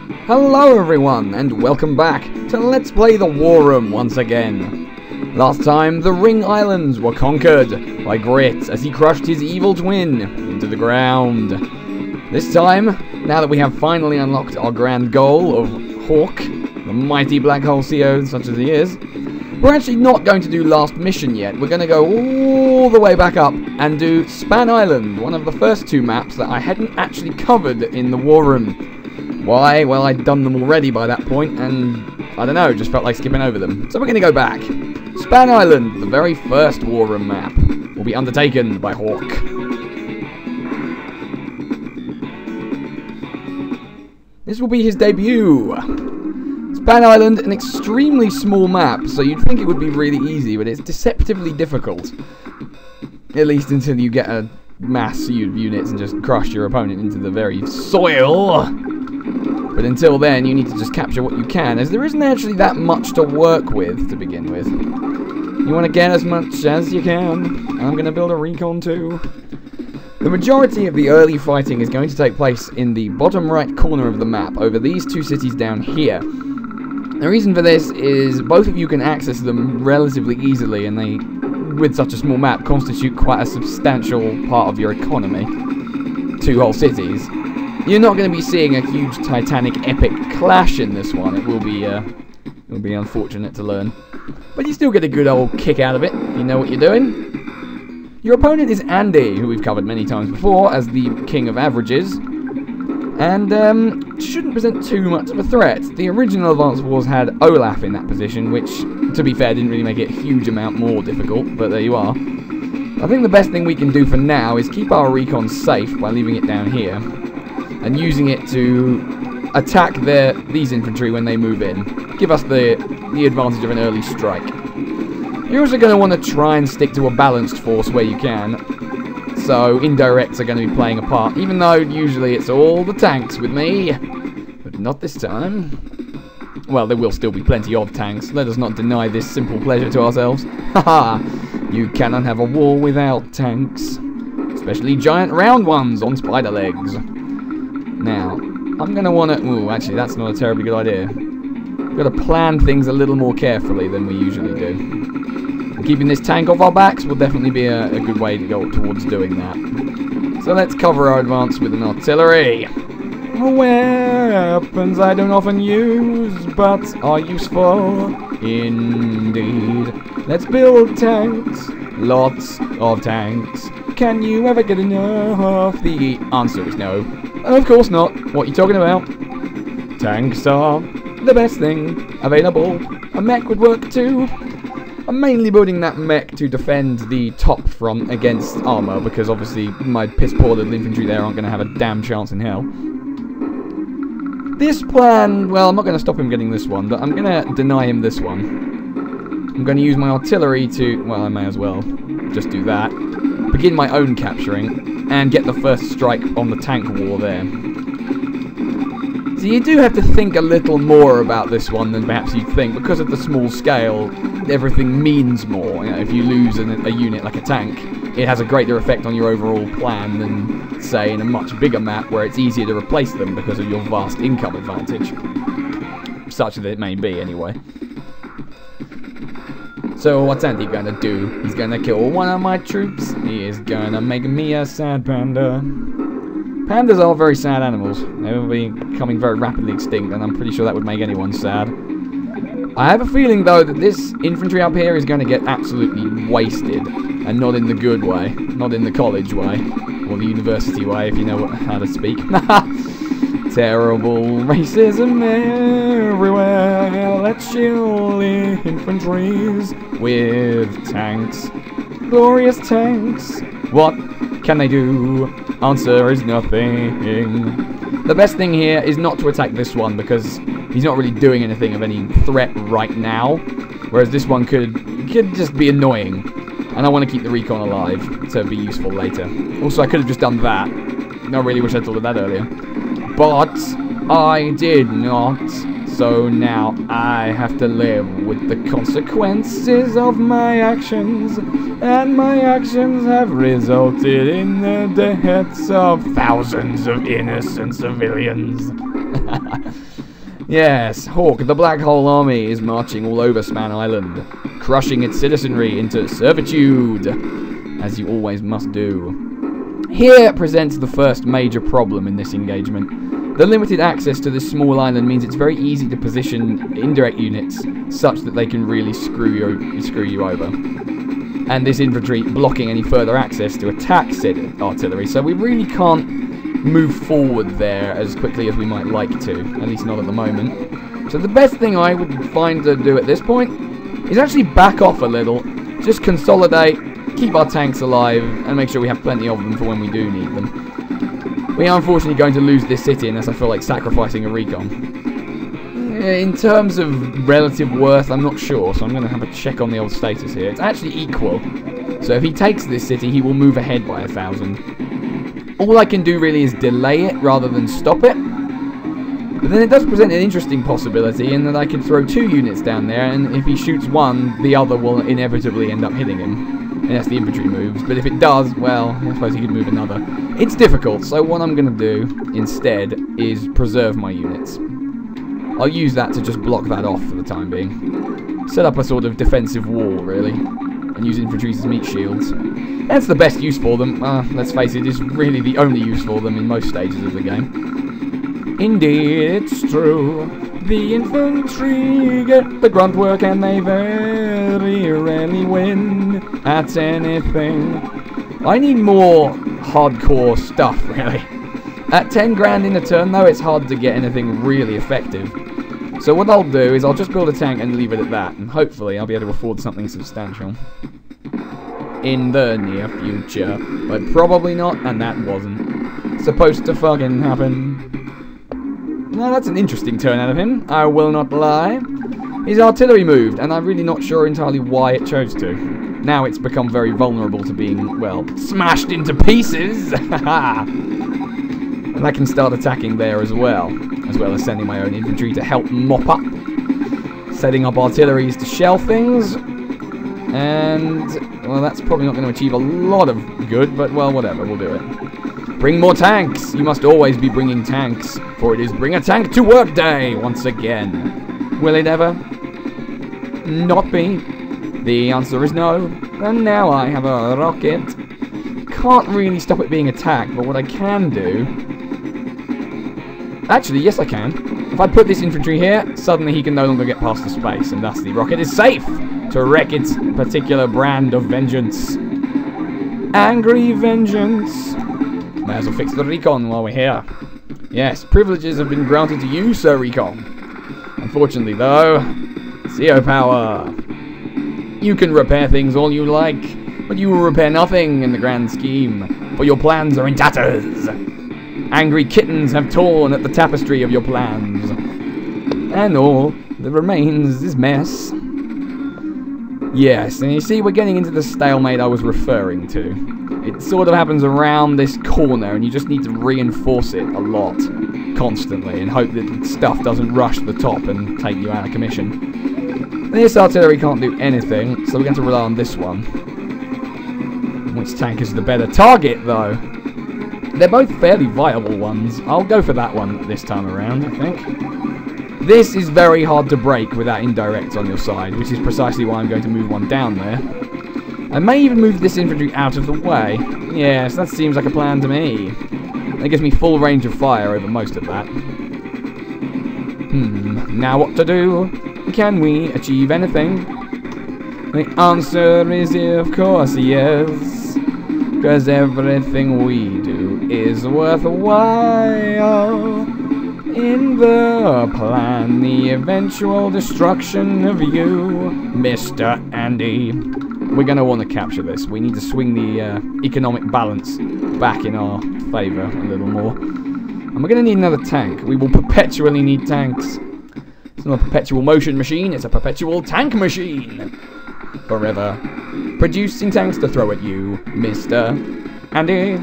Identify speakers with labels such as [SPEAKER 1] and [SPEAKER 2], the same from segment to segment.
[SPEAKER 1] Hello everyone, and welcome back to Let's Play the War Room once again. Last time, the Ring Islands were conquered by Grit as he crushed his evil twin into the ground. This time, now that we have finally unlocked our grand goal of Hawke, the mighty black hole CO such as he is, we're actually not going to do last mission yet. We're going to go all the way back up and do Spann Island, one of the first two maps that I hadn't actually covered in the War Room. Why? Well, I'd done them already by that point, and I don't know, just felt like skipping over them. So we're going to go back. Spann Island, the very first War Room map, will be undertaken by Hawke. This will be his debut. Spann Island, an extremely small map, so you'd think it would be really easy, but it's deceptively difficult. At least until you get a mass of units and just crush your opponent into the very soil. But until then, you need to just capture what you can, as there isn't actually that much to work with to begin with. You want to get as much as you can. I'm going to build a recon too. The majority of the early fighting is going to take place in the bottom right corner of the map, over these two cities down here. The reason for this is both of you can access them relatively easily, and they, with such a small map, constitute quite a substantial part of your economy. Two whole cities. You're not going to be seeing a huge titanic epic clash in this one. It will be unfortunate to learn. But you still get a good old kick out of it, if you know what you're doing. Your opponent is Andy, who we've covered many times before as the king of averages. And shouldn't present too much of a threat. The original Advance Wars had Olaf in that position, which, to be fair, didn't really make it a huge amount more difficult, but there you are. I think the best thing we can do for now is keep our recon safe by leaving it down here, and using it to attack these infantry when they move in. Give us the advantage of an early strike. You're also going to want to try and stick to a balanced force where you can. So indirects are going to be playing a part, even though usually it's all the tanks with me. But not this time. Well, there will still be plenty of tanks. Let us not deny this simple pleasure to ourselves. Haha! You cannot have a war without tanks. Especially giant round ones on spider legs. Now, I'm going to want to... Ooh, actually, that's not a terribly good idea. We've got to plan things a little more carefully than we usually do. And keeping this tank off our backs will definitely be a good way to go towards doing that. So let's cover our advance with an artillery. Weapons I don't often use, but are useful indeed. Let's build tanks. Lots of tanks. Can you ever get enough? The answer is no. Of course not. What are you talking about? Tanks are the best thing available. A mech would work too. I'm mainly building that mech to defend the top front against armor, because obviously my piss poor little infantry there aren't going to have a damn chance in hell. This plan, well, I'm not going to stop him getting this one, but I'm going to deny him this one. I'm going to use my artillery to, well, I may as well just do that. Begin my own capturing, and get the first strike on the tank war there. So you do have to think a little more about this one than perhaps you'd think. Because of the small scale, everything means more. You know, if you lose a unit like a tank, it has a greater effect on your overall plan than, say, in a much bigger map where it's easier to replace them because of your vast income advantage. Such that it may be, anyway. So what's Andy gonna do? He's gonna kill one of my troops. He is gonna make me a sad panda. Pandas are very sad animals. They will be becoming very rapidly extinct, and I'm pretty sure that would make anyone sad. I have a feeling, though, that this infantry up here is going to get absolutely wasted, and not in the good way. Not in the college way. Or the university way, if you know how to speak. Terrible racism everywhere. Let's shield infantries with tanks. Glorious tanks. What can they do? Answer is nothing. The best thing here is not to attack this one, because he's not really doing anything of any threat right now. Whereas this one could just be annoying. And I want to keep the recon alive to be useful later. Also, I could have just done that. I really wish I'd thought of that earlier. But I did not. So now I have to live with the consequences of my actions. And my actions have resulted in the deaths of thousands of innocent civilians. Yes, Hawke, the Black Hole Army, is marching all over Spann Island, crushing its citizenry into servitude, as you always must do. Here presents the first major problem in this engagement. The limited access to this small island means it's very easy to position indirect units such that they can really screw you over. And this infantry blocking any further access to attack said artillery, so we really can't move forward there as quickly as we might like to, at least not at the moment. So the best thing I would find to do at this point is actually back off a little, just consolidate, keep our tanks alive, and make sure we have plenty of them for when we do need them. We are unfortunately going to lose this city unless I feel like sacrificing a recon. In terms of relative worth, I'm not sure, so I'm going to have a check on the old status here. It's actually equal. So if he takes this city, he will move ahead by 1,000. All I can do really is delay it rather than stop it. But then it does present an interesting possibility in that I can throw 2 units down there, and if he shoots one, the other will inevitably end up hitting him. Unless the infantry moves. But if it does, well, I suppose he could move another. It's difficult, so what I'm going to do instead is preserve my units. I'll use that to just block that off for the time being. Set up a sort of defensive wall, really. And use infantry as meat shields. That's the best use for them. Let's face it, it's really the only use for them in most stages of the game. Indeed, it's true. The infantry get the grunt work and they very rarely win at anything. I need more hardcore stuff, really. At 10 grand in a turn, though, it's hard to get anything really effective. So what I'll do is I'll just build a tank and leave it at that, and hopefully I'll be able to afford something substantial in the near future. But probably not, and that wasn't supposed to fucking happen. Now that's an interesting turn out of him, I will not lie. His artillery moved, and I'm really not sure entirely why it chose to. Now it's become very vulnerable to being, well, smashed into pieces! And I can start attacking there as well as sending my own infantry to help mop up. Setting up artilleries to shell things. And, well, that's probably not going to achieve a lot of good, but, well, whatever, we'll do it. Bring more tanks! You must always be bringing tanks, for it is bring a tank to work day once again. Will it ever not be? The answer is no. And now I have a rocket. Can't really stop it being attacked, but what I can do... Actually, yes I can. If I put this infantry here, suddenly he can no longer get past the space, and thus the rocket is safe to wreak its particular brand of vengeance. Angry vengeance. May as well fix the recon while we're here. Yes, privileges have been granted to you, Sir Recon. Unfortunately, though, CO power. You can repair things all you like, but you will repair nothing in the grand scheme, for your plans are in tatters. Angry kittens have torn at the tapestry of your plans, and all that remains is mess. Yes, and you see, we're getting into the stalemate I was referring to. It sort of happens around this corner, and you just need to reinforce it a lot, constantly, and hope that stuff doesn't rush to the top and take you out of commission. This artillery can't do anything, so we're going to rely on this one. Which tank is the better target, though? They're both fairly viable ones. I'll go for that one this time around, I think. This is very hard to break without indirects on your side, which is precisely why I'm going to move one down there. I may even move this infantry out of the way. Yes, that seems like a plan to me. That gives me full range of fire over most of that. Now what to do? Can we achieve anything? The answer is of course yes. Cause everything we do is worthwhile. In the plan, the eventual destruction of you, Mr. Andy. We're going to want to capture this. We need to swing the economic balance back in our favour a little more. And we're going to need another tank. We will perpetually need tanks. It's not a perpetual motion machine, it's a perpetual tank machine. Forever. Producing tanks to throw at you, Mr. Andy.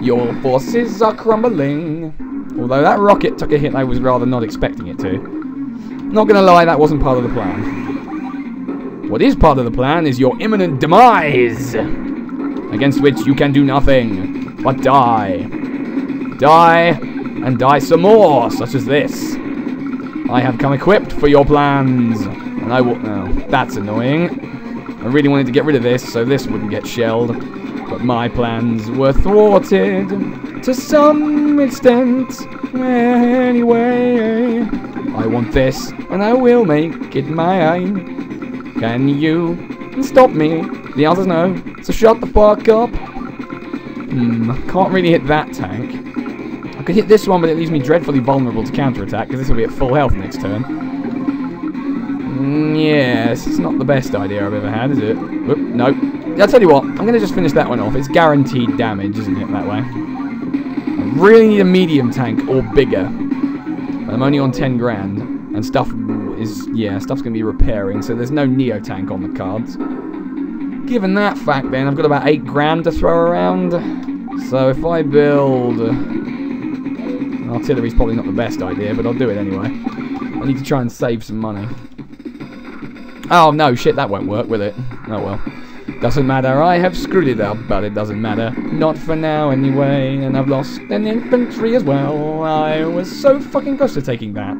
[SPEAKER 1] Your forces are crumbling. Although that rocket took a hit I was rather not expecting it to. Not gonna lie, that wasn't part of the plan. What is part of the plan is your imminent demise, against which you can do nothing but die. Die, and die some more, such as this. I have come equipped for your plans. And I will... Oh, that's annoying. I really wanted to get rid of this so this wouldn't get shelled. But my plans were thwarted to some extent. Anyway, I want this and I will make it mine. Can you stop me? The answer's no. So shut the fuck up. Can't really hit that tank. I could hit this one, but it leaves me dreadfully vulnerable to counterattack because this will be at full health next turn. Yes, it's not the best idea I've ever had, is it? Oop, no. I'll tell you what, I'm going to just finish that one off. It's guaranteed damage, isn't it, that way? I really need a medium tank or bigger. But I'm only on 10 grand. And stuff is, yeah, stuff's going to be repairing, so there's no Neo tank on the cards. Given that fact, then, I've got about 8 grand to throw around. So if I build... Artillery's probably not the best idea, but I'll do it anyway. I need to try and save some money. Oh, no, shit, that won't work, will it? Oh, well. Doesn't matter, I have screwed it up, but it doesn't matter. Not for now, anyway, and I've lost an infantry as well. I was so fucking close to taking that.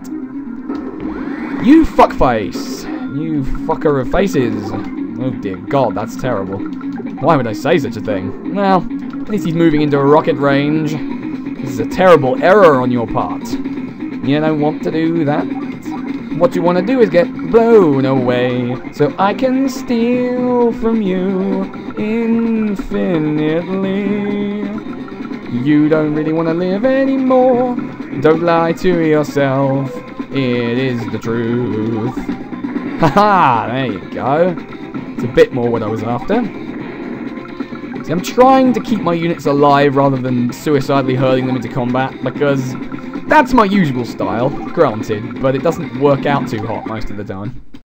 [SPEAKER 1] You fuckface! You fucker of faces! Oh dear god, that's terrible. Why would I say such a thing? Well, at least he's moving into a rocket range. This is a terrible error on your part. You don't want to do that. What you want to do is get blown away, so I can steal from you infinitely. You don't really want to live anymore. Don't lie to yourself. It is the truth. Haha, there you go. It's a bit more what I was after. See, I'm trying to keep my units alive rather than suicidally hurling them into combat, because that's my usual style, granted, but it doesn't work out too hot most of the time.